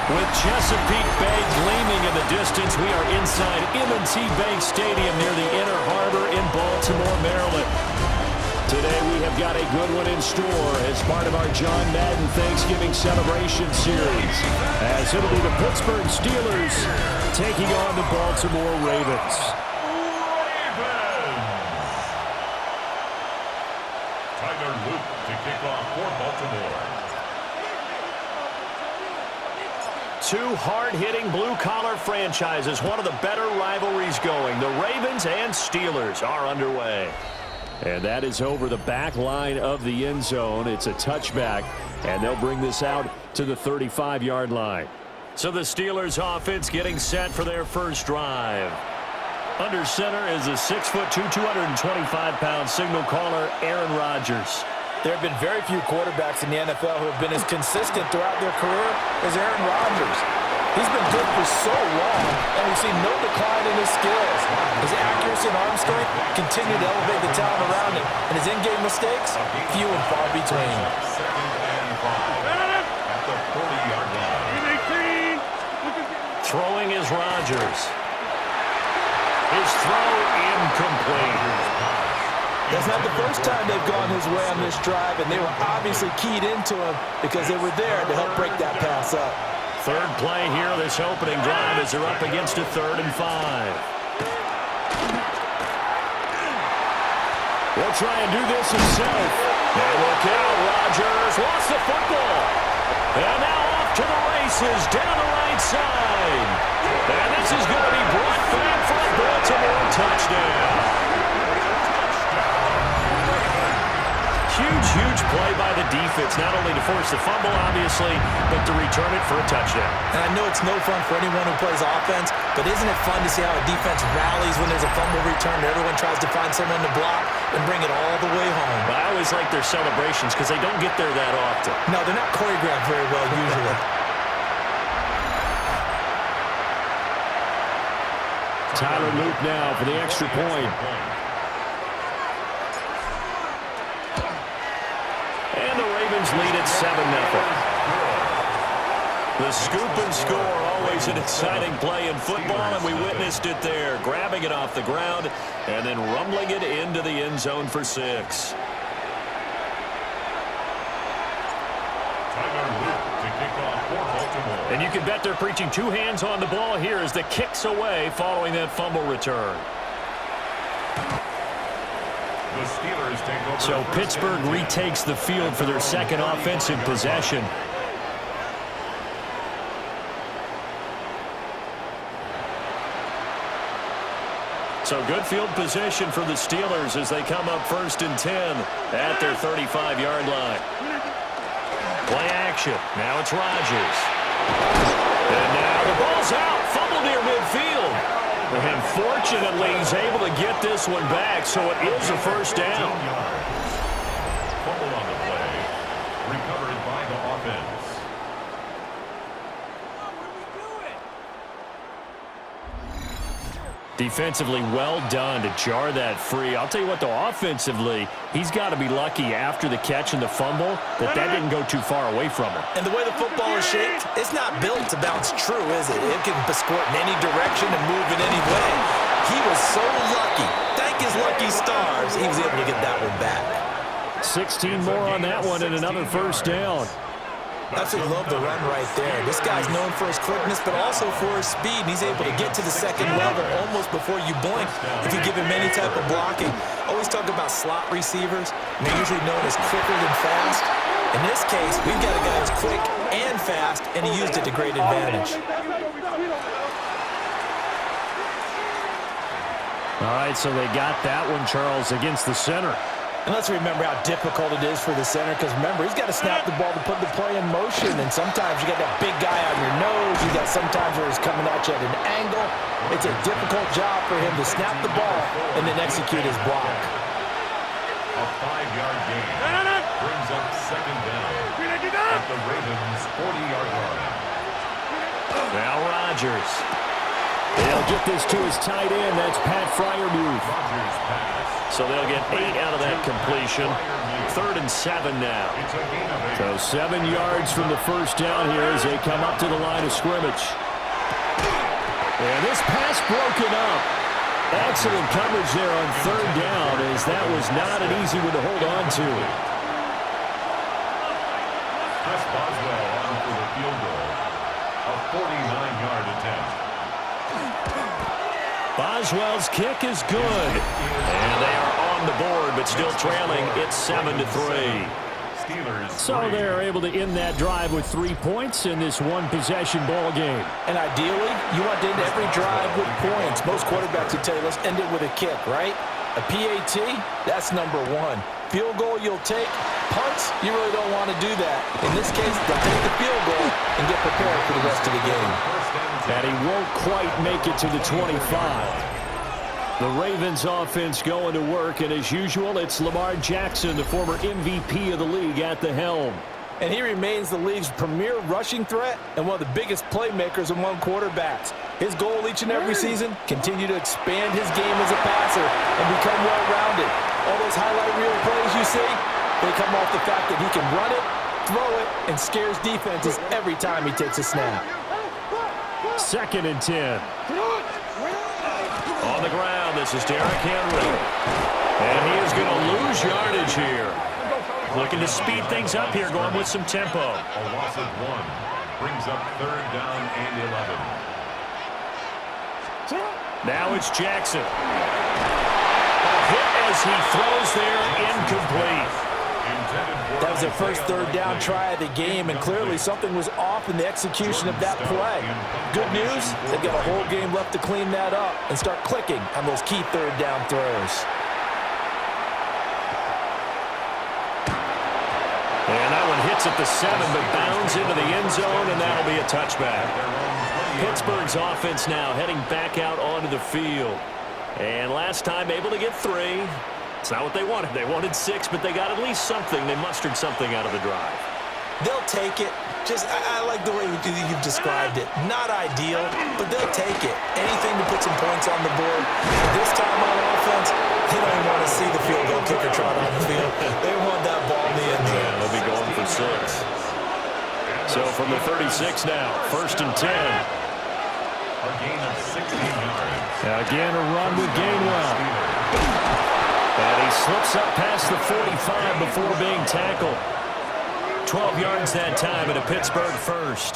With Chesapeake Bay gleaming in the distance, we are inside M&T Bank Stadium near the Inner Harbor in Baltimore, Maryland. Today we have got a good one in store as part of our John Madden Thanksgiving celebration series, as it'll be the Pittsburgh Steelers taking on the Baltimore Ravens. Tyler Luke to kick off for Baltimore. Two hard-hitting blue-collar franchises, one of the better rivalries going. The Ravens and Steelers are underway. And that is over the back line of the end zone. It's a touchback, and they'll bring this out to the 35-yard line. So the Steelers offense getting set for their first drive. Under center is a 6'2", 225-pound signal caller, Aaron Rodgers. There have been very few quarterbacks in the NFL who have been as consistent throughout their career as Aaron Rodgers. He's been good for so long, and we've seen no decline in his skills. His accuracy and arm strength continue to elevate the talent around him, and his in-game mistakes, few and far between. At the 40-yard line. Throwing is Rodgers. His throw incomplete. That's not the first time they've gone his way on this drive, and they were obviously keyed into him because they were there to help break that pass up. Third play here, this opening drive, as they're up against a 3rd and 5. He'll try and do this himself. And look out, Rodgers lost the football. And now off to the races down the right side. And this is going to be brought back for a Baltimore touchdown. Huge play by the defense, not only to force the fumble, obviously, but to return it for a touchdown. And I know it's no fun for anyone who plays offense, but isn't it fun to see how a defense rallies when there's a fumble return and everyone tries to find someone to block and bring it all the way home? But I always like their celebrations because they don't get there that often. No, they're not choreographed very well usually. Tyler Luke now for the extra point. And the Ravens lead at 7-0. The scoop and score, always an exciting play in football, and we witnessed it there, grabbing it off the ground and then rumbling it into the end zone for 6. And you can bet they're preaching two hands on the ball here as the kick's away following that fumble return. So Pittsburgh retakes the field for their second offensive possession. So good field position for the Steelers as they come up 1st and 10 at their 35-yard line. Play action. Now it's Rodgers. And now the ball's out. Fumble near midfield. And fortunately, he's able to get this one back, so it is a first down. Fumble on the play. Recovered by the offense. Defensively, well done to jar that free. I'll tell you what, though, offensively, he's got to be lucky after the catch and the fumble that didn't go too far away from him. And the way the football is shaped, it's not built to bounce true, is it? It can squirt in any direction and move in any way. He was so lucky. Thank his lucky stars, he was able to get that one back. 16 more on that one and another first down. Absolutely love the run right there. This guy's known for his quickness, but also for his speed. He's able to get to the second level almost before you blink if you give him any type of blocking. Always talk about slot receivers. They're usually known as quicker than fast. In this case, we've got a guy who's quick and fast, and he used it to great advantage. All right, so they got that one, Charles, against the center. And let's remember how difficult it is for the center, because remember, he's got to snap the ball to put the play in motion, and sometimes you got that big guy on your nose. You got sometimes where he's coming at you at an angle. It's a difficult job for him to snap the ball and then execute his block. A 5-yard gain brings up second down at the Ravens' 40-yard line. Now Rodgers. They'll get this to his tight end. That's Pat Fryermuth. So they'll get 8 out of that completion. 3rd and 7 now. So 7 yards from the first down here as they come up to the line of scrimmage. And this pass broken up. Excellent coverage there on 3rd down, as that was not an easy one to hold on to. Chris Boswell on for the field goal. A 49-yard attempt. Boswell's kick is good. And they are on the board, but still trailing. It's 7-3. So they're able to end that drive with 3 points in this one-possession ball game. And ideally, you want to end every drive with points. Most quarterbacks would tell you, let's end it with a kick, right? A PAT, that's number 1. Field goal you'll take. Punts, you really don't want to do that. In this case, they'll take the field goal and get prepared for the rest of the game. And he won't quite make it to the 25. The Ravens offense going to work, and as usual, it's Lamar Jackson, the former MVP of the league, at the helm. And he remains the league's premier rushing threat and one of the biggest playmakers among quarterbacks. His goal each and every season, continue to expand his game as a passer and become well-rounded. All those highlight reel plays you see, they come off the fact that he can run it, throw it, and scares defenses every time he takes a snap. 2nd and 10. On the ground, this is Derrick Henry. And he is going to lose yardage here. Looking to speed things up here, going with some tempo. A loss of 1 brings up 3rd down and 11. Now it's Jackson. A hit as he throws there, incomplete. That was their first 3rd down try of the game, and clearly something was off in the execution of that play. Good news, they've got a whole game left to clean that up and start clicking on those key 3rd down throws. And that one hits at the 7, but bounds into the end zone, and that'll be a touchback. Pittsburgh's offense now heading back out onto the field. And last time able to get 3. It's not what they wanted. They wanted 6, but they got at least something. They mustered something out of the drive. They'll take it. I like the way you've described it. Not ideal, but they'll take it. Anything to put some points on the board. This time on offense, they don't even want to see the field goal kicker trot on the field. They want that ball in the end zone. Yeah, they'll be going for 6. So from the 36 now, 1st and 10. A gain of 16 yards. Again, a run with Gainwell. And he slips up past the 45 before being tackled. 12 yards that time and a Pittsburgh first.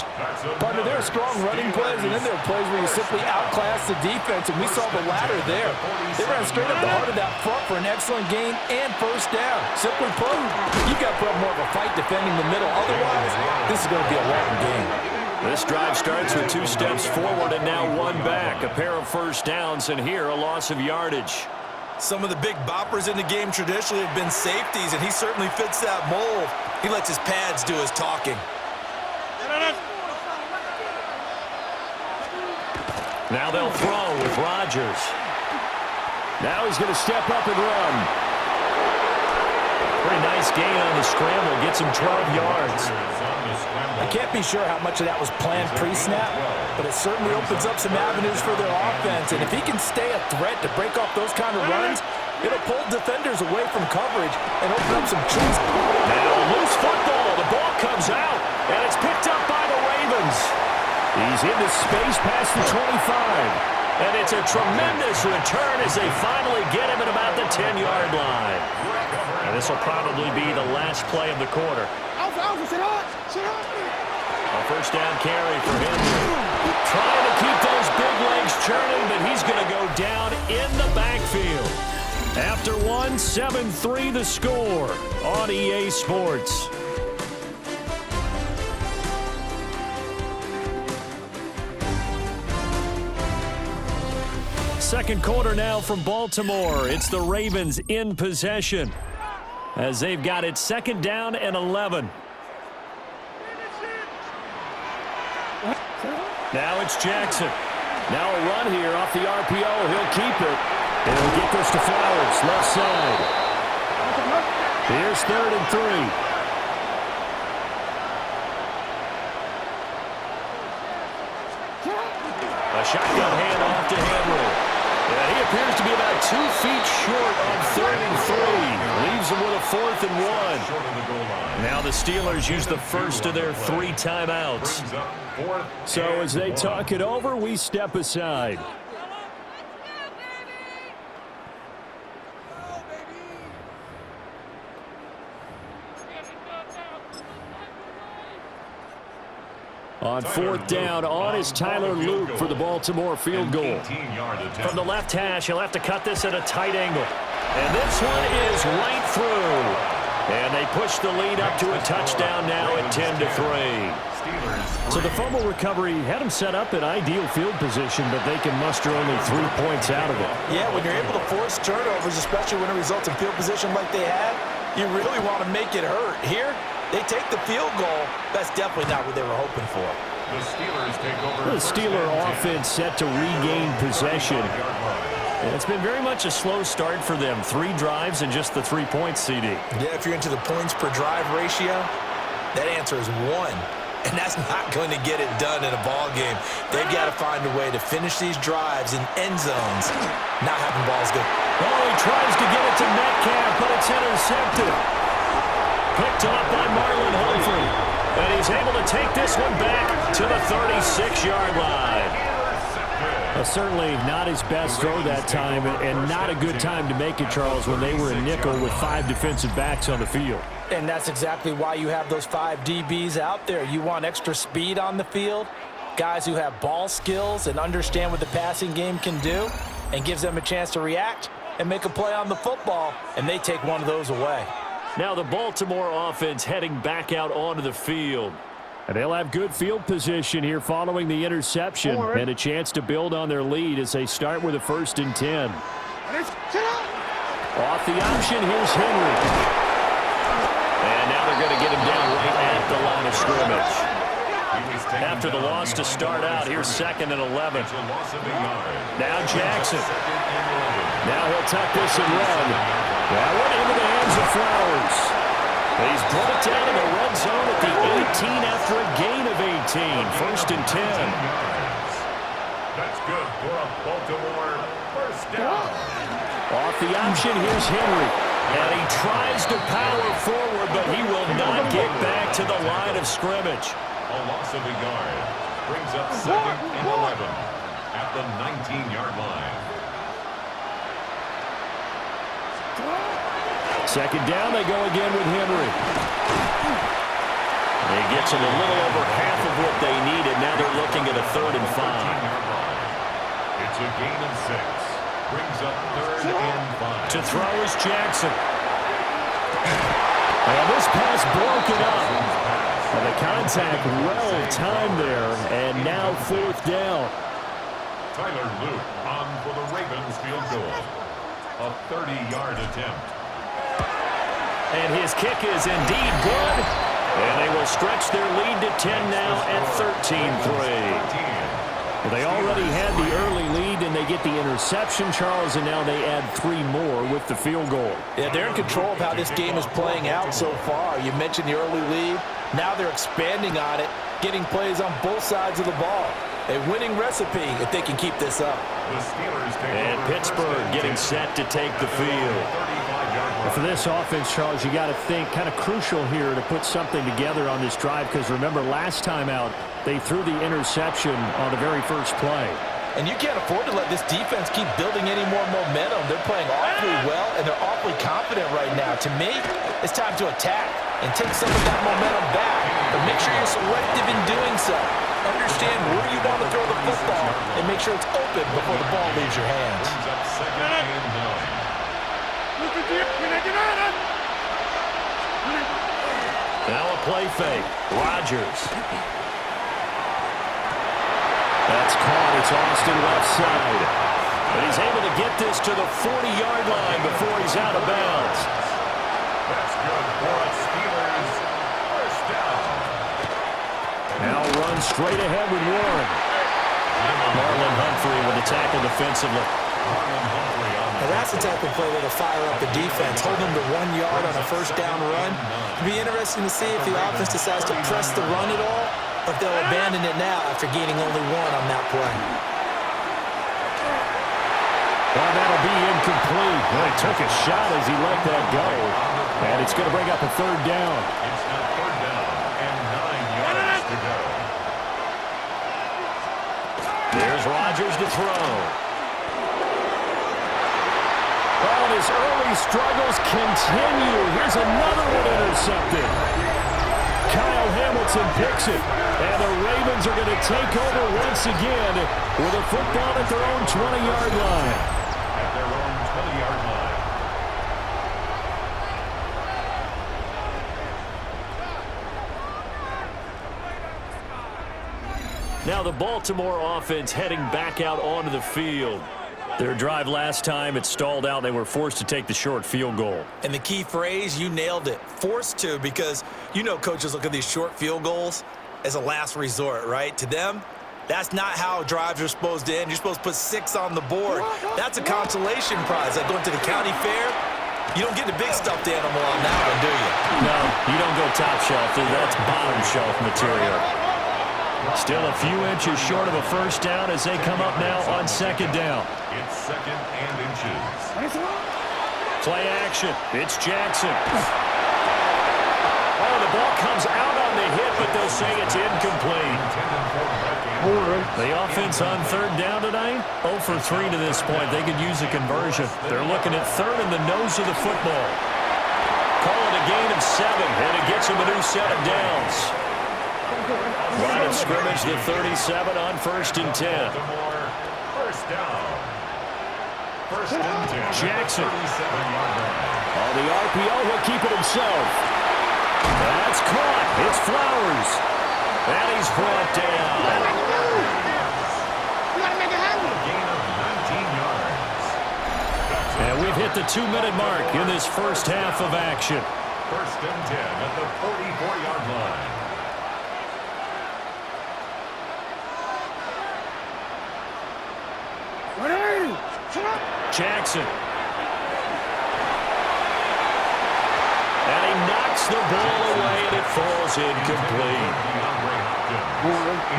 Partner, there are strong running plays, and then there are plays where you simply outclass the defense, and we saw the latter there. They ran straight up the heart of that front for an excellent gain and 1st down. Simply put, you've got to put up more of a fight defending the middle. Otherwise, this is going to be a long game. This drive starts with 2 steps forward and now 1 back. A pair of 1st downs, and here a loss of yardage. Some of the big boppers in the game traditionally have been safeties, and he certainly fits that mold. He lets his pads do his talking. Now they'll throw with Rodgers. Now he's going to step up and run. Pretty nice gain on the scramble. Gets him 12 yards. I can't be sure how much of that was planned pre-snap, but it certainly opens up some avenues for their offense. And if he can stay a threat to break off those kind of runs, it'll pull defenders away from coverage and open up some trees. Now loose football. The ball comes out, and it's picked up by the Ravens. He's into space past the 25. And it's a tremendous return as they finally get him at about the 10-yard line. And this will probably be the last play of the quarter. A 1st down carry for him. Trying to keep those big legs churning, but he's going to go down in the backfield. After 1, 7-3 the score on EA Sports. Second quarter now from Baltimore. It's the Ravens in possession as they've got it 2nd down and 11. Now it's Jackson. Now a run here off the RPO. He'll keep it. And he'll get this to Flowers, left side. Here's 3rd and 3. A shotgun handoff to Henry. And he appears to be about 2 feet short on 3rd and 3. Leaves him with a 4th and 1. Now the Steelers use the first of their 3 timeouts. So as they talk it over, we step aside. On 4th down, on is Tyler Luke for the Baltimore field goal. From the left hash, he'll have to cut this at a tight angle. And this one is right through. And they push the lead up to a touchdown now at 10-3. So the fumble recovery had them set up in ideal field position, but they can muster only 3 points out of it. Yeah, when you're able to force turnovers, especially when it results in field position like they had, you really want to make it hurt. Here, they take the field goal. That's definitely not what they were hoping for. The Steelers take over. The Steeler offense set to regain possession. And it's been very much a slow start for them. 3 drives and just the 3 points, CD. Yeah, if you're into the points per drive ratio, that answer is 1. And that's not going to get it done in a ball game. They've got to find a way to finish these drives in end zones. Not having balls go. Oh, he tries to get it to Metcalf, but it's intercepted. Picked up by Marlon Humphrey. And he's able to take this one back to the 36-yard line. Certainly not his best throw that time, and not a good time to make it, Charles, when they were in nickel with 5 defensive backs on the field. And that's exactly why you have those 5 DBs out there. You want extra speed on the field, guys who have ball skills and understand what the passing game can do, and gives them a chance to react and make a play on the football, and they take one of those away. Now the Baltimore offense heading back out onto the field. And they'll have good field position here following the interception and a chance to build on their lead as they start with a 1st and 10. Off the option, here's Henry. And now they're going to get him down right at the line of scrimmage. After the loss to start out, here's 2nd and 11. Now Jackson. Now he'll tuck this and run. That one into the hands of Flowers. He's put it down in the red zone at the 18 after a gain of 18. 1st and 10. That's good for a Baltimore 1st down. Off the option, here's Henry. And he tries to power forward, but he will not get back to the line of scrimmage. A loss of a yard. Brings up 2nd and 11 at the 19-yard line. 2nd down, they go again with Henry. He gets them a little over half of what they needed. Now they're looking at a 3rd and 5. It's a gain of 6. Brings up 3rd and 5. To throw is Jackson. And this pass broken up. And the contact well timed there. And now 4th down. Tyler Luke on for the Ravens field goal. A 30-yard attempt. And his kick is indeed good. And they will stretch their lead to 10 now at 13-3. Well, they already had the early lead, and they get the interception, Charles, and now they add 3 more with the field goal. Yeah, they're in control of how this game is playing out so far. You mentioned the early lead. Now they're expanding on it, getting plays on both sides of the ball. A winning recipe if they can keep this up. And Pittsburgh getting set to take the field. For this offense, Charles, you got to think kind of crucial here to put something together on this drive, because remember last time out they threw the interception on the very first play. And you can't afford to let this defense keep building any more momentum. They're playing awfully well, and they're awfully confident right now. To me, it's time to attack and take some of that momentum back. But make sure you're selective in doing so. Understand where you want to throw the football and make sure it's open before the ball leaves your hands. Now a play fake. Rodgers. That's caught. It's Austin left side. But he's able to get this to the 40-yard line before he's out of bounds. That's good for a Steelers 1st down. Now run straight ahead with Warren. Marlon Humphrey with the tackle defensively. Now that's the type of play that'll fire up the defense. Hold them to 1 yard on a 1st down run. It'll be interesting to see if the offense decides to press the run at all, if they'll abandon it now after gaining only one on that play. Well, that'll be incomplete. Well, he took a shot as he let that go. And it's going to bring up a third down. It's now third down and 9 yards to go. There's Rodgers to throw. Well, his early struggles continue. Here's another one intercepted. Kyle Hamilton picks it. And the Ravens are going to take over once again with a football at their own 20-yard line. At their own 20-yard line. Now the Baltimore offense heading back out onto the field. Their drive last time, it stalled out. They were forced to take the short field goal. And the key phrase, you nailed it, forced to, because you know coaches look at these short field goals as a last resort, right? To them, that's not how drives are supposed to end. You're supposed to put 6 on the board. That's a consolation prize. Like going to the county fair, you don't get the big stuffed animal on that one, do you? No, you don't go top shelf. That's bottom shelf material. Still a few inches short of a first down as they come up now on second down. It's second and inches. Play action. It's Jackson. Oh, the ball comes out on the hit, but they'll say it's incomplete. The offense on third down tonight, 0 for 3 to this point. They could use a conversion. They're looking at third in the nose of the football. Call it a gain of 7, and it gets them a new set of downs. Line of scrimmage, the 37 on first and 10. First down. First and 10. Jackson. 37-yard line. On the RPO, he'll keep it himself. That's caught. It's Flowers. And he's brought down. Gain of 19 yards. And we've hit the 2-minute mark in this first half of action. First and 10 at the 44-yard line. Jackson. And he knocks the ball away, and it falls incomplete.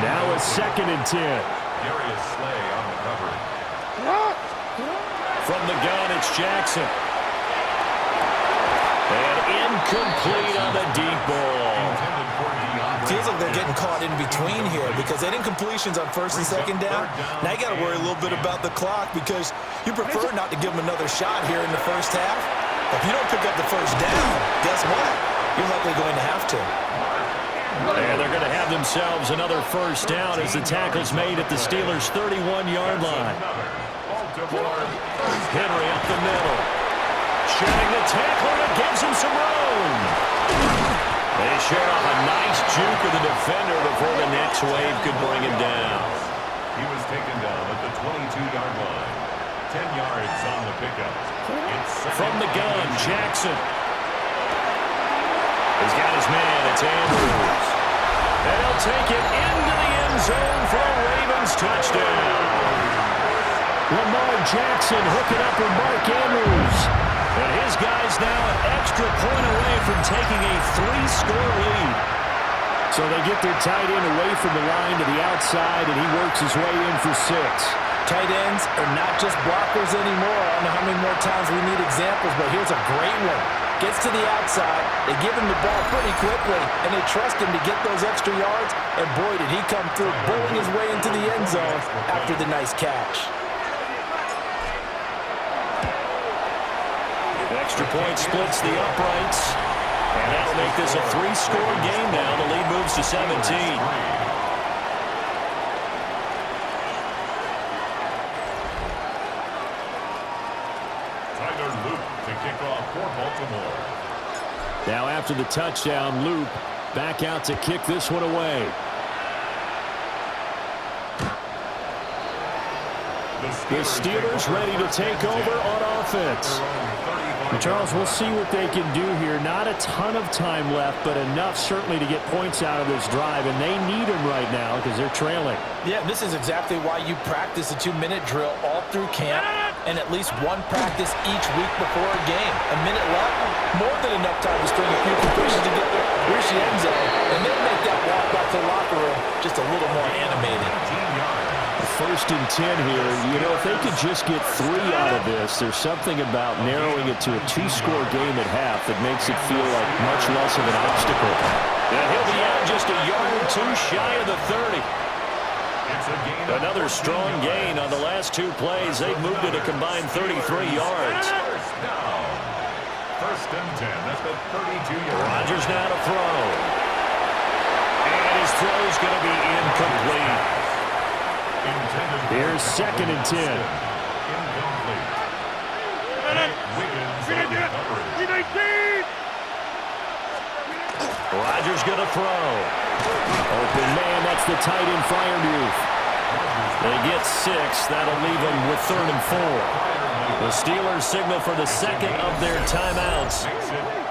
Now a second and 10. Darius Slay on the cover. From the gun, it's Jackson. And incomplete on the deep ball. Feels like they're getting caught in between here because they didn't completions on first and second down. Now you got to worry a little bit about the clock because you prefer not to give them another shot here in the first half. If you don't pick up the first down, guess what? You're likely going to have to. And they're going to have themselves another first down as the tackle's made at the Steelers' 31-yard line. Henry up the middle. Shedding the tackle, and it gives him some room. They shared off a nice juke of the defender before the next wave could bring him down. He was taken down at the 22-yard line. 10 yards on the pickup. From the gun, Jackson. He's got his man. It's Andrews. And he'll take it into the end zone for a Ravens touchdown. Lamar Jackson hooking up with Mark Andrews. And his guy's now an extra point away from taking a 3-score lead. So they get their tight end away from the line to the outside, and he works his way in for 6. Tight ends are not just blockers anymore. I don't know how many more times we need examples, but here's a great one. Gets to the outside, they give him the ball pretty quickly, and they trust him to get those extra yards, and boy, did he come through, bowling his way into the end zone after the nice catch. Extra point splits the uprights, and that'll make this a 3-score game now. The lead moves to 17. To kick off for Baltimore. Now after the touchdown, Loop back out to kick this one away. The Steelers ready to take over on offense. Charles, we'll see what they can do here. Not a ton of time left, but enough certainly to get points out of this drive, and they need them right now because they're trailing. Yeah, this is exactly why you practice a 2-minute drill all through camp and at least one practice each week before a game. A minute left, more than enough time to string a few completions together Here's the end zone, and they'll make that walk back to the locker room just a little more animated. 1st and 10 here. You know, if they could just get 3 out of this, there's something about narrowing it to a 2-score game at half that makes it feel like much less of an obstacle. And he'll be out just a yard or 2 shy of the 30. Another strong gain on the last 2 plays. They've moved it a combined 33 yards. First and 10 at the 32-yard line. Rodgers now to throw. And his throw's going to be incomplete. Here's 2nd and 10. Incomplete. Wiggins on coverage. Rodgers going to throw. Open man, that's the tight end Freiermuth. They get 6. That'll leave them with 3rd and 4. The Steelers signal for the 2nd of their timeouts,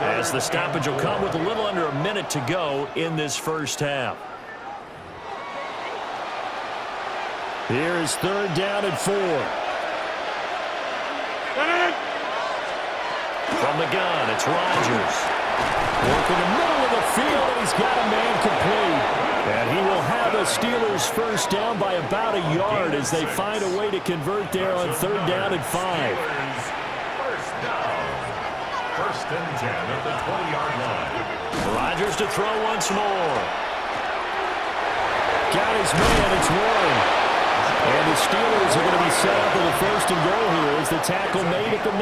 as the stoppage will come with a little under a minute to go in this first half. Here is 3rd down and 4. From the gun, it's Rodgers. Working the middle of the field, and he's got a man complete. And he will have the Steelers first down by about a yard as they find a way to convert there on 3rd down and 5. First down. 1st and 10 at the 20-yard line. Rodgers to throw once more. Got his man, it's Warren. And the Steelers are going to be set up with a 1st and goal here as the tackle made at the 9.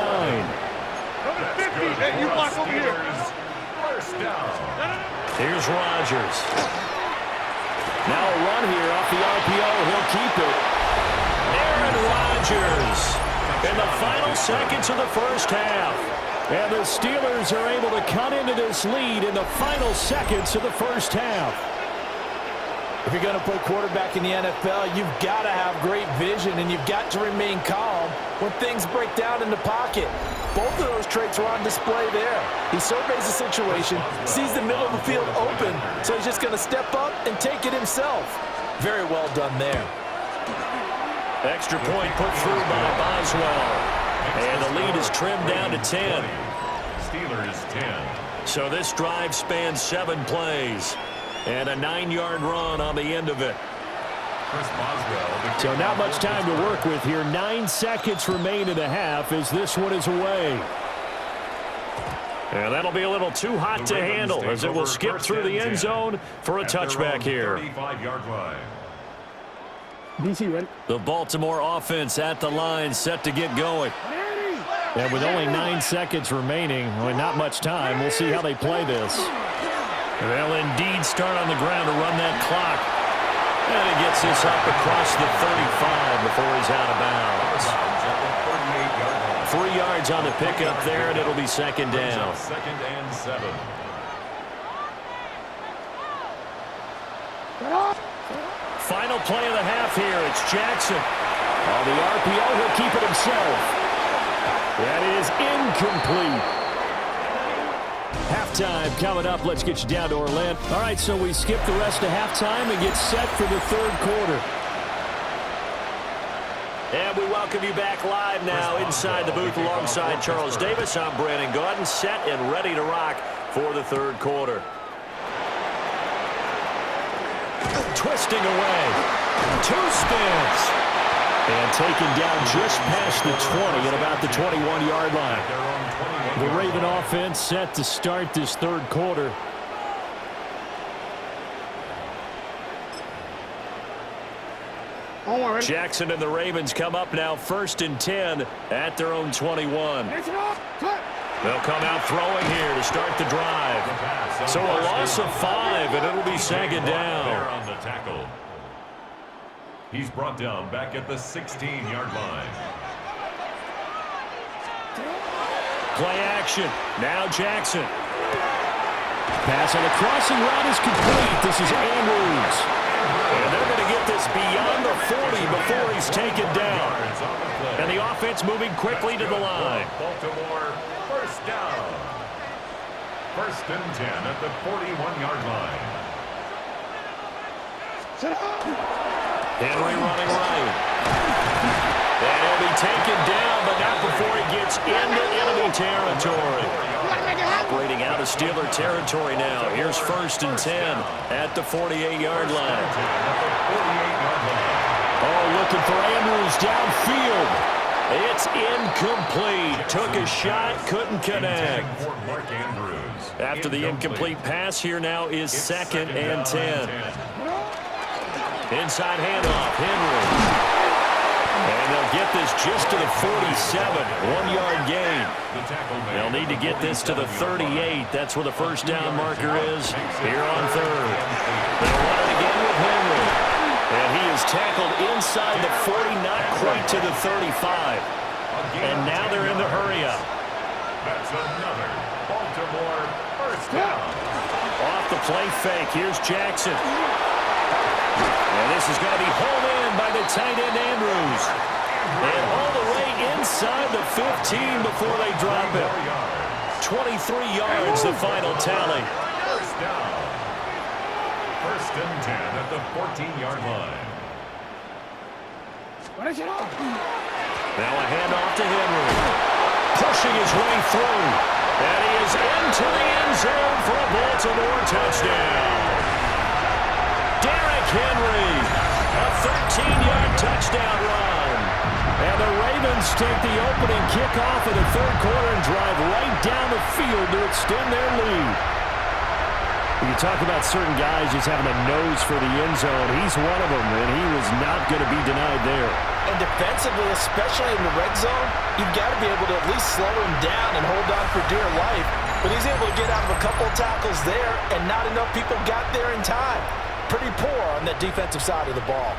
Hey, you block over here. First down. Here's Rodgers. Now a run here off the RPO. He'll keep it. Aaron Rodgers in the final seconds of the first half. And the Steelers are able to cut into this lead in the final seconds of the first half. If you're going to play quarterback in the NFL, you've got to have great vision, and you've got to remain calm when things break down in the pocket. Both of those traits are on display there. He surveys the situation, sees the middle of the field open, so he's just going to step up and take it himself. Very well done there. Extra point put through by Boswell. And the lead is trimmed down to 10. Steelers 10. So this drive spans 7 plays. And a 9-yard run on the end of it. So not much time to work with here. 9 seconds remain in the half as this one is away. And that'll be a little too hot to handle as it will skip through the end zone for a touchback here. 35-yard line. DC ready? The Baltimore offense at the line, set to get going. And with only 9 seconds remaining, well, not much time, we'll see how they play this. They'll indeed start on the ground to run that clock. And he gets this up across the 35 before he's out of bounds. 3 yards on the pickup there, and it'll be 2nd down. 2nd and 7. Final play of the half here. It's Jackson. On the RPO, he'll keep it himself. That is incomplete. Halftime coming up. Let's get you down to Orlando. All right, so we skip the rest of halftime and get set for the 3rd quarter. And we welcome you back live now inside the booth alongside Charles Davis. I'm Brandon Gaudin, set and ready to rock for the 3rd quarter. Twisting away. 2 spins. And taken down just past the 20 at about the 21-yard line. The Raven offense set to start this 3rd quarter. Jackson and the Ravens come up now 1st and 10 at their own 21. They'll come out throwing here to start the drive. So a loss of 5, and it'll be 2nd down. On the tackle. He's brought down back at the 16-yard line. Play action. Now Jackson. Pass on the crossing route is complete. This is Andrews. And they're going to get this beyond the 40 before he's taken down. And the offense moving quickly to the line. Baltimore, first down. 1st and 10 at the 41-yard line. Henry running right. And he'll be taken down, but not before he gets into enemy territory. Operating out of Steeler territory now. Here's 1st and 10 at the 48-yard line. Oh, looking for Andrews downfield. It's incomplete. Took a shot, couldn't connect. After the incomplete pass, here now is 2nd and 10. Inside handoff, Henry. And they'll get this just to the 47, 1-yard gain. They'll need to get this to the 38. That's where the first down marker is here on 3rd. They'll run it again with Henry. And he is tackled inside the 40, not quite to the 35. And now they're in the hurry-up. That's another Baltimore first down. Off the play fake, here's Jackson. And this is going to be hauled in by the tight end Andrews. And all the way inside the 15 before they drop it. 23 yards, the final tally. First down. 1st and 10 at the 14-yard line. Now a handoff to Henry. Pushing his way through. And he is into the end zone for a Baltimore touchdown. Derrick Henry, a 13-yard touchdown run. And the Ravens take the opening kickoff of the 3rd quarter and drive right down the field to extend their lead. You talk about certain guys just having a nose for the end zone. He's one of them, and he was not going to be denied there. And defensively, especially in the red zone, you've got to be able to at least slow him down and hold on for dear life. But he's able to get out of a couple tackles there, and not enough people got there in time. Pretty poor on that defensive side of the ball.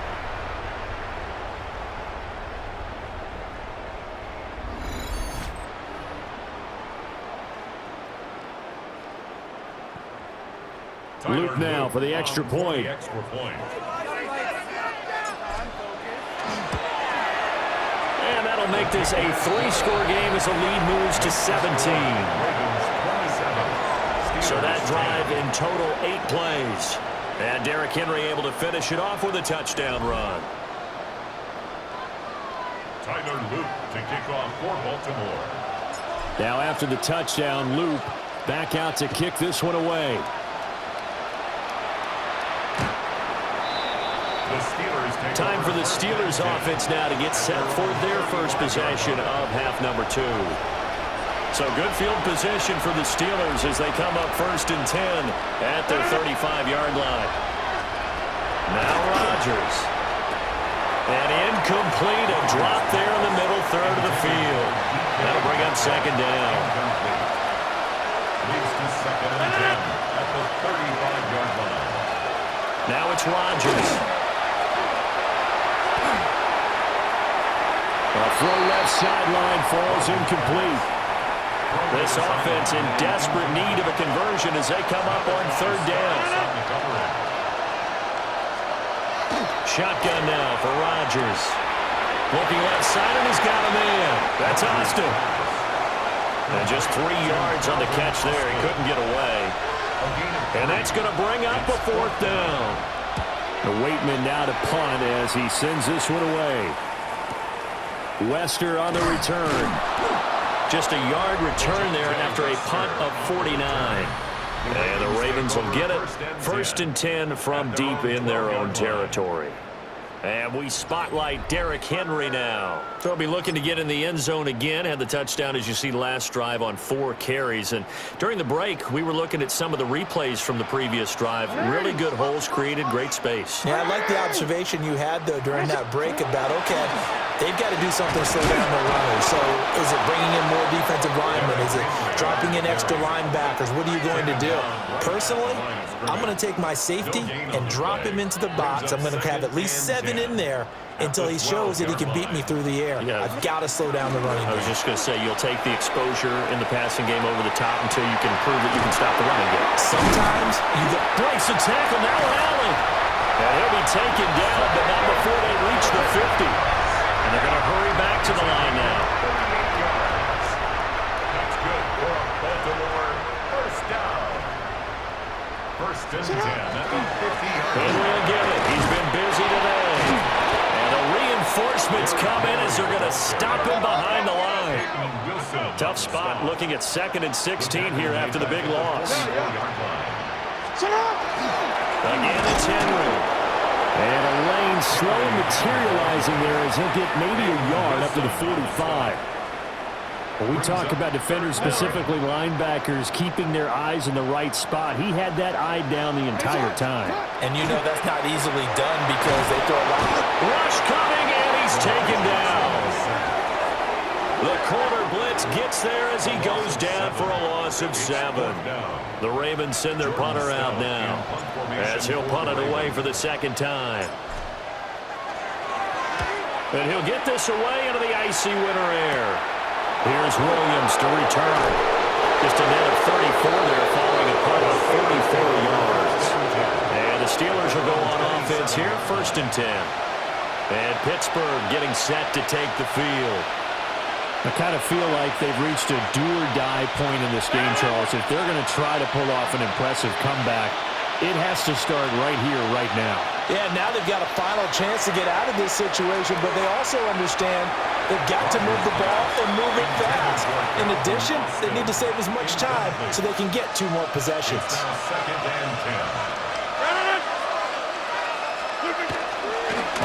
Luke now for the extra point. And that'll make this a 3-score game as the lead moves to 17. So that drive in total 8 plays. And Derrick Henry able to finish it off with a touchdown run. Tyler Luke to kick off for Baltimore. Now after the touchdown, Luke back out to kick this one away. Time for the Steelers offense now to get set for their first possession of half number 2. So good field position for the Steelers as they come up 1st and 10 at their 35-yard line. Now Rodgers. And incomplete, a drop there in the middle third of the field. That'll bring up 2nd down. Leads to 2nd and 10 at the 35-yard line. Now it's Rodgers. A throw left sideline falls incomplete. This offense in desperate need of a conversion as they come up on 3rd down. Shotgun now for Rodgers. Looking left side, and he's got a man. That's Austin. And just 3 yards on the catch there. He couldn't get away. And that's going to bring up a 4th down. The Waitman now to punt as he sends this one away. Wester on the return. Just a yard return there after a punt of 49. And the Ravens will get it. 1st and 10 from deep in their own territory. And we spotlight Derrick Henry now. So he'll be looking to get in the end zone again. Had the touchdown, as you see, last drive on 4 carries. And during the break, we were looking at some of the replays from the previous drive. Really good holes created, great space. Yeah, I like the observation you had, though, during that break about, okay, they've got to do something to slow down the runners. So is it bringing in more defensive linemen? Is it dropping in extra linebackers? What are you going to do? Personally, I'm going to take my safety and drop him into the box. I'm going to have at least 7 in there until he shows that he can beat me through the air. Yeah. I've got to slow down the running game. I was just going to say, you'll take the exposure in the passing game over the top until you can prove that you can stop the running game. Sometimes you get... Breaks the tackle, now Allen. And he'll be taken down, but not before they reach the 50. And they're going to hurry back to the line now. 38 yards. That's good for a Baltimore first down. 1st and 10 at the 50-yard line. Henry will get it. He's been busy today. And the reinforcements come in as they're going to stop him behind the line. Wilson Tough spot looking at 2nd and 16 here after the big loss. Again, it's Henry. And a lane slowly materializing there as he'll get maybe a yard up to the 45. When we talk about defenders, specifically linebackers, keeping their eyes in the right spot, he had that eye down the entire time. And you know that's not easily done because they throw a lot. Rush coming, and he's taken down. The corner blitz gets there as he goes down for a loss of 7. The Ravens send their punter out now as he'll punt it away for the 2nd time. And he'll get this away into the icy winter air. Here's Williams to return. Just a net of 34 there following a punt of 44 yards. And the Steelers will go on offense here, 1st and 10. And Pittsburgh getting set to take the field. I kind of feel like they've reached a do-or-die point in this game, Charles. If they're going to try to pull off an impressive comeback, it has to start right here, right now. Yeah, now they've got a final chance to get out of this situation, but they also understand they've got to move the ball and move it fast. In addition, they need to save as much time so they can get 2 more possessions. 2nd and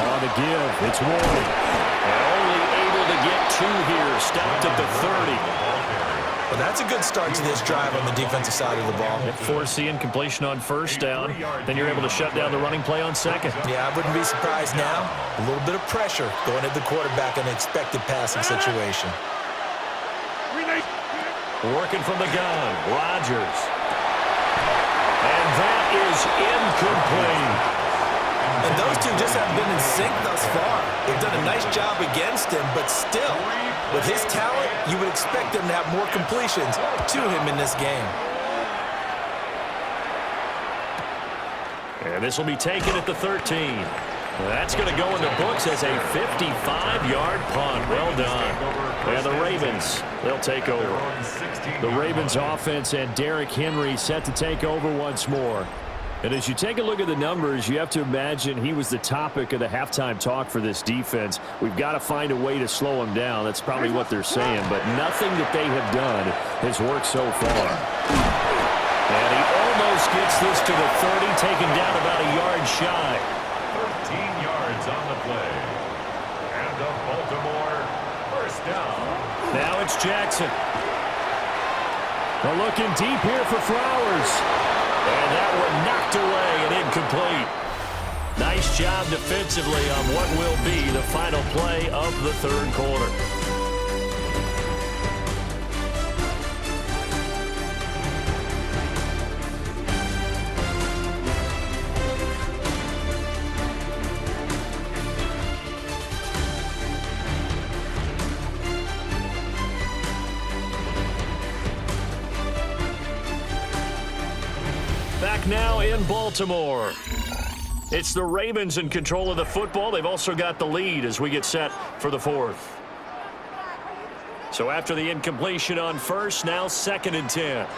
10. On the give, it's Warren. And only able to get 2 here, stopped at the 30. Well, that's a good start to this drive on the defensive side of the ball. Force the incompletion on 1st down. Then you're able to shut down the running play on 2nd. Yeah, I wouldn't be surprised now. A little bit of pressure going at the quarterback in an expected passing situation. Working from the gun, Rodgers. And that is incomplete. And those two just haven't been in sync thus far. They've done a nice job against him, but still, with his talent, you would expect them to have more completions to him in this game. And this will be taken at the 13. That's going to go in the books as a 55-yard punt. Well done. And the Ravens, they'll take over. The Ravens offense and Derrick Henry set to take over once more. And as you take a look at the numbers, you have to imagine he was the topic of the halftime talk for this defense. We've got to find a way to slow him down. That's probably what they're saying. But nothing that they have done has worked so far. And he almost gets this to the 30, taken down about a yard shy. 13 yards on the play. And the Baltimore 1st down. Now it's Jackson. They're looking deep here for Flowers. And that one knocked away and incomplete. Nice job defensively on what will be the final play of the 3rd quarter. Back now in Baltimore. It's the Ravens in control of the football. They've also got the lead as we get set for the 4th. So after the incompletion on 1st, now 2nd and 10.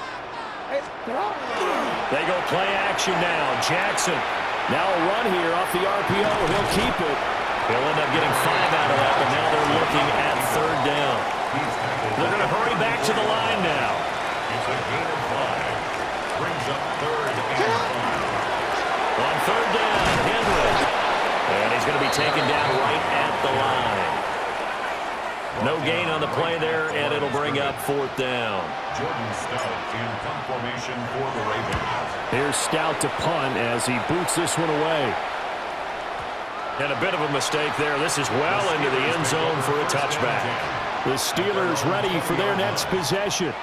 They go play action now. Jackson. Now a run here off the RPO. He'll keep it. He'll end up getting 5 out of that, but now they're looking at 3rd down. They're going to hurry back to the line now. It's a gain of 5. Brings up 3rd and 5. On 3rd down, Henry. And he's going to be taken down right at the line. No gain on the play there, and it'll bring up 4th down. Jordan Stout in punt formation for the Ravens. Here's Stout to punt as he boots this one away. And a bit of a mistake there. This is well into the end zone for a touchback. The Steelers ready for their next possession.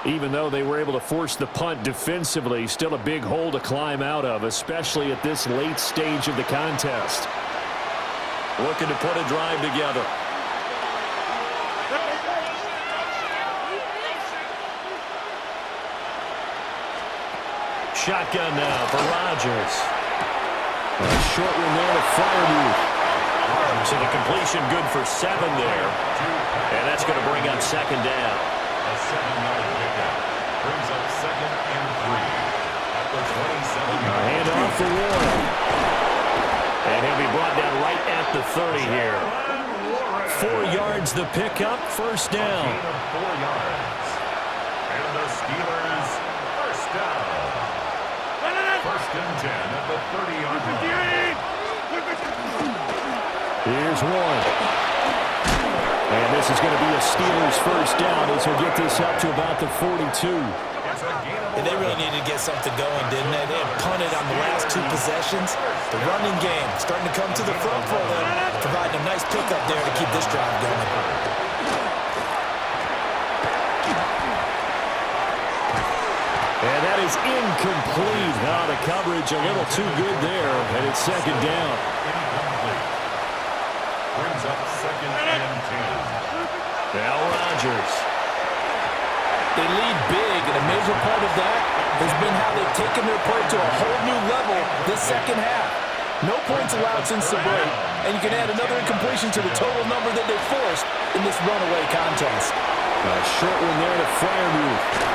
Even though they were able to force the punt defensively, still a big hole to climb out of, especially at this late stage of the contest. Looking to put a drive together. Shotgun now for Rodgers. A short one there to Freiermuth. So the completion good for 7 there. And that's going to bring up 2nd down. A 7-yard pickup. Brings up 2nd and 3. At the 27-yard. Hand off for Warren. And he'll be brought down right at the 30 here. 4 yards the pickup, first down. A gain of 4 yards. And the Steelers, first down. First and 10 at the 30-yard line. Here's one. And this is going to be a Steelers first down as he'll get this up to about the 42. And they really needed to get something going, didn't they? They had punted on the last 2 possessions. The running game starting to come to the front for them, providing a nice pickup there to keep this drive going. And that is incomplete. Now the coverage a little too good there, and it's second down. Incomplete. Brings up second and 10. Now Rodgers. They lead big, and a major part of that has been how they've taken their play to a whole new level this second half. No points allowed since the break, and you can add another incompletion to the total number that they forced in this runaway contest. A short one there to Freiermuth.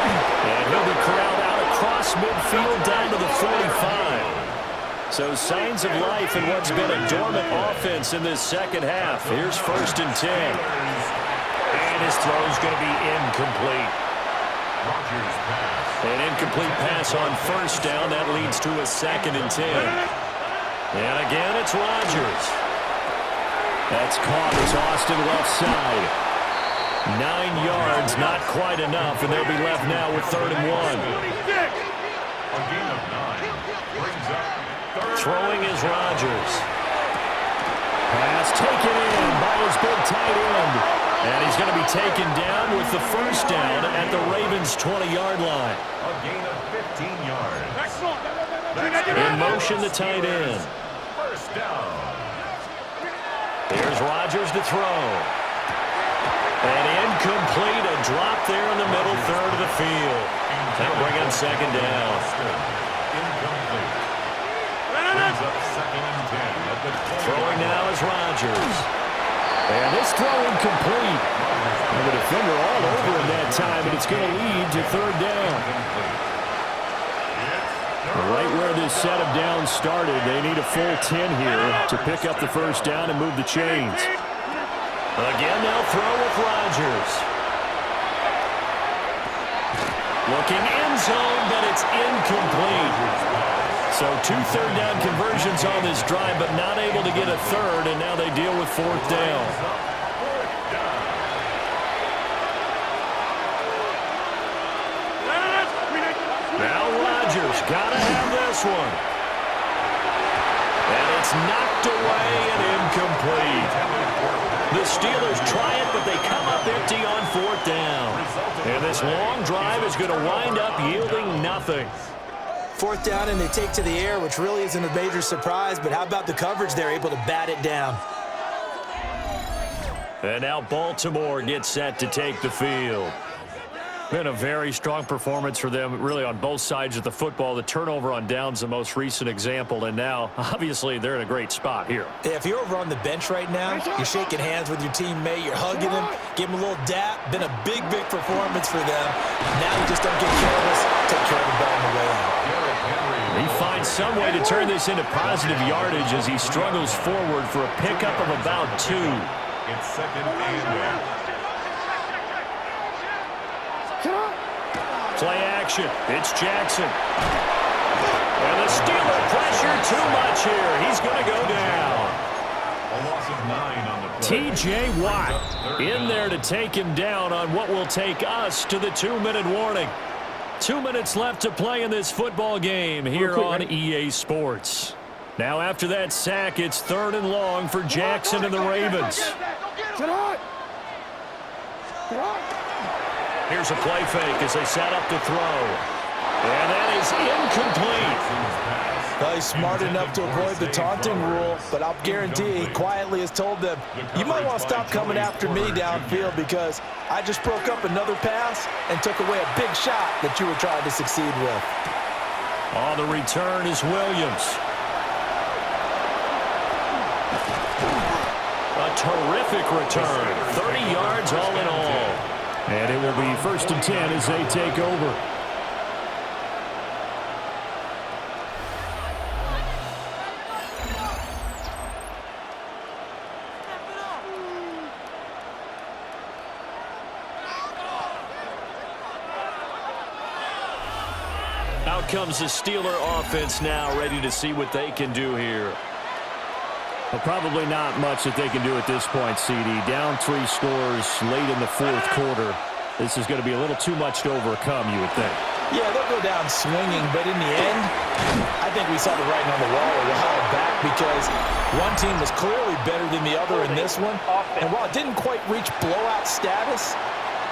And he'll be corralled out across midfield down to the 45. So signs of life in what's been a dormant offense in this second half. Here's first and 10. And his throw's going to be incomplete. Rodgers pass. An incomplete pass on first down. That leads to a second and 10. And again, it's Rodgers. That's caught as Austin left side. 9 yards, not quite enough, and they'll be left now with 3rd and 1. A gain of 9. Brings up third. Throwing is Rodgers. Pass taken in by his big tight end. And he's going to be taken down with the first down at the Ravens' 20-yard line. A gain of 15 yards. In motion, the tight end. First down. Here's Rodgers to throw. And incomplete, a drop there in the middle third of the field. That'll bring him second down. Incomplete. Brings up second and 10 at the 20. Throwing now is Rodgers. And this throw incomplete. And the defender all over him that time, and it's going to lead to 3rd down. Right where this set of downs started, they need a full 10 here to pick up the first down and move the chains. Again, they'll throw with Rodgers. Looking end zone, but it's incomplete. So 2 third-down conversions on this drive, but not able to get a third, and now they deal with 4th down. Now Rodgers, gotta have this one. And it's knocked away and incomplete. The Steelers try it, but they come up empty on 4th down. And this long drive is going to wind up yielding nothing. 4th down, and they take to the air, which really isn't a major surprise, but how about the coverage? They're able to bat it down. And now Baltimore gets set to take the field. Been a very strong performance for them, really, on both sides of the football. The turnover on downs, the most recent example, and now, obviously, they're in a great spot here. Yeah, if you're over on the bench right now, you're shaking hands with your teammate, you're hugging him, give him a little dap. Been a big, big performance for them. Now you just don't get careless. Take care of the ball on the way out. He finds some way to turn this into positive yardage as he struggles forward for a pickup of about 2. It's second and 1. Play action. It's Jackson. And the Steeler pressure too much here. He's going to go down. A loss of 9 on the play. T.J. Watt in there to take him down on what will take us to the 2-minute warning. 2 minutes left to play in this football game here on EA Sports. Now after that sack, it's 3rd and long for Jackson and the Ravens. Here's a play fake as they set up to throw. And that is incomplete. Well, he's smart enough to avoid the taunting rule, but I'll guarantee he quietly has told them, you might want to stop coming after me downfield because I just broke up another pass and took away a big shot that you were trying to succeed with. On the return is Williams. A terrific return. 30 yards all in all. And it will be 1st and 10 as they take over. out comes the Steeler offense now, ready to see what they can do here. Well, probably not much that they can do at this point, CD. Down 3 scores late in the fourth quarter. This is going to be a little too much to overcome, you would think. Yeah, they'll go down swinging, but in the end, I think we saw the writing on the wall a while back because one team was clearly better than the other in this one. And while it didn't quite reach blowout status,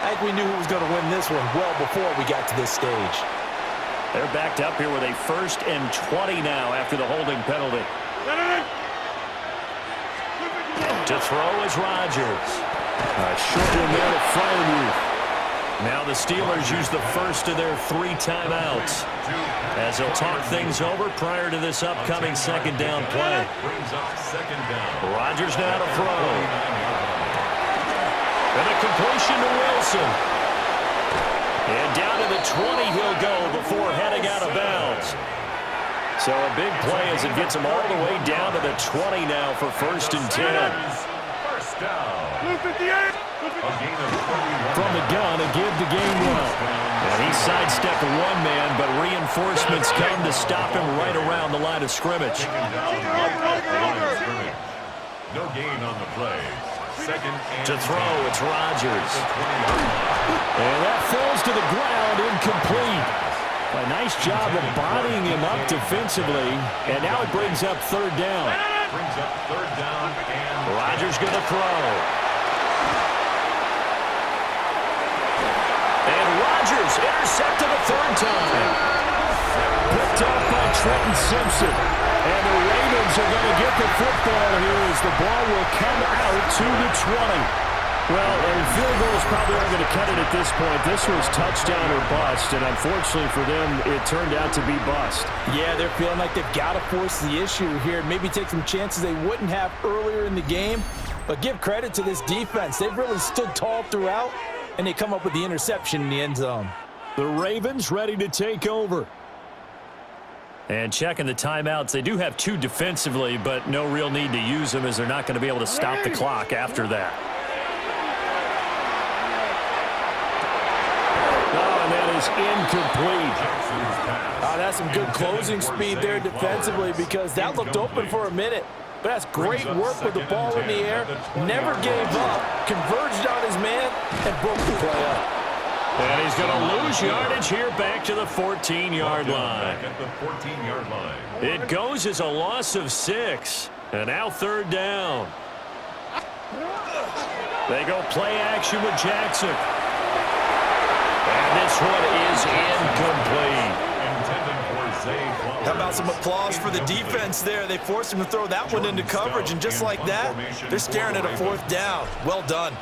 I think we knew who was going to win this one well before we got to this stage. They're backed up here with a 1st and 20 now after the holding penalty. To throw is Rodgers. A short one there to Freiermuth. Now the Steelers use the first of their 3 timeouts as they'll talk things over prior to this upcoming 2nd down play. Rodgers now to throw. And a completion to Wilson. And down to the 20 he'll go before heading out of bounds. So a big play as it gets him all the way down to the 20 now for 1st and 10. First down. From the gun, a give to Gainwell. And he sidestepped one man, but reinforcements come to stop him right around the line of scrimmage. No gain on the play. 2nd and To throw, it's Rodgers. And that falls to the ground, incomplete. A nice job of bodying him up defensively, and now it brings up 3rd down. Brings up 3rd down and Rodgers going to throw. And Rodgers intercepted a 3rd time. Picked up by Trenton Simpson. And the Ravens are going to get the football here as the ball will come out to the 20. Well, and field goals probably aren't going to cut it at this point. This was touchdown or bust, and unfortunately for them, it turned out to be bust. Yeah, they're feeling like they've got to force the issue here and maybe take some chances they wouldn't have earlier in the game. But give credit to this defense. They've really stood tall throughout, and they come up with the interception in the end zone. The Ravens ready to take over. And checking the timeouts, they do have 2 defensively, but no real need to use them as they're not going to be able to stop the clock after that. Oh, and that is incomplete. That's some good closing speed there defensively because that looked open for a minute. But that's great work with the ball in the air. Never gave up, converged on his man, and broke the play up. And he's going to lose yardage here back to the 14-yard line. at the 14-yard line. It goes as a loss of 6. And now 3rd down. They go play action with Jackson. And this one is incomplete. How about some applause for the defense there? They forced him to throw that one into coverage, and just like that, they're staring at a 4th down. Well done.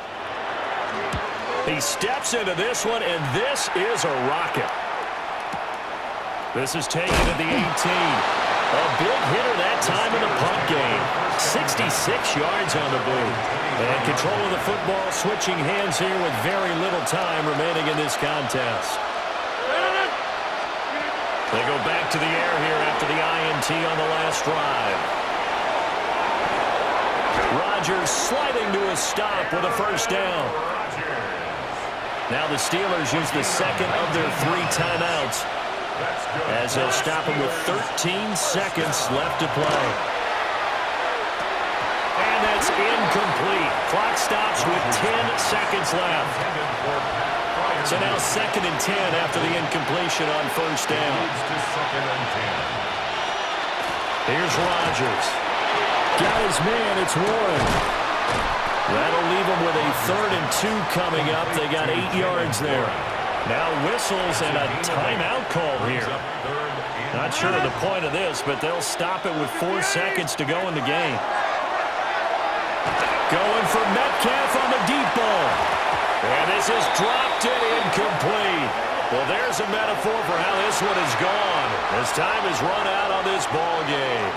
He steps into this one, and this is a rocket. This is taken to the 18. A big hitter that time in the punt game. 66 yards on the boot. And control of the football switching hands here with very little time remaining in this contest. They go back to the air here after the INT on the last drive. Rodgers sliding to a stop with a 1st down. Now the Steelers use the 2nd of their 3 timeouts as they'll stop him with 13 seconds left to play. And that's incomplete. Clock stops with 10 seconds left. So now 2nd and 10 after the incompletion on 1st down. Here's Rodgers. Got his man, it's Warren. That'll leave him with a 3rd and 2 coming up. They got 8 yards there. Now whistles and a timeout call here. Not sure of the point of this, but they'll stop it with 4 seconds to go in the game. Going for Metcalf on the deep ball. And this is dropped and incomplete. Well, there's a metaphor for how this one is gone as time is run out on this ball game.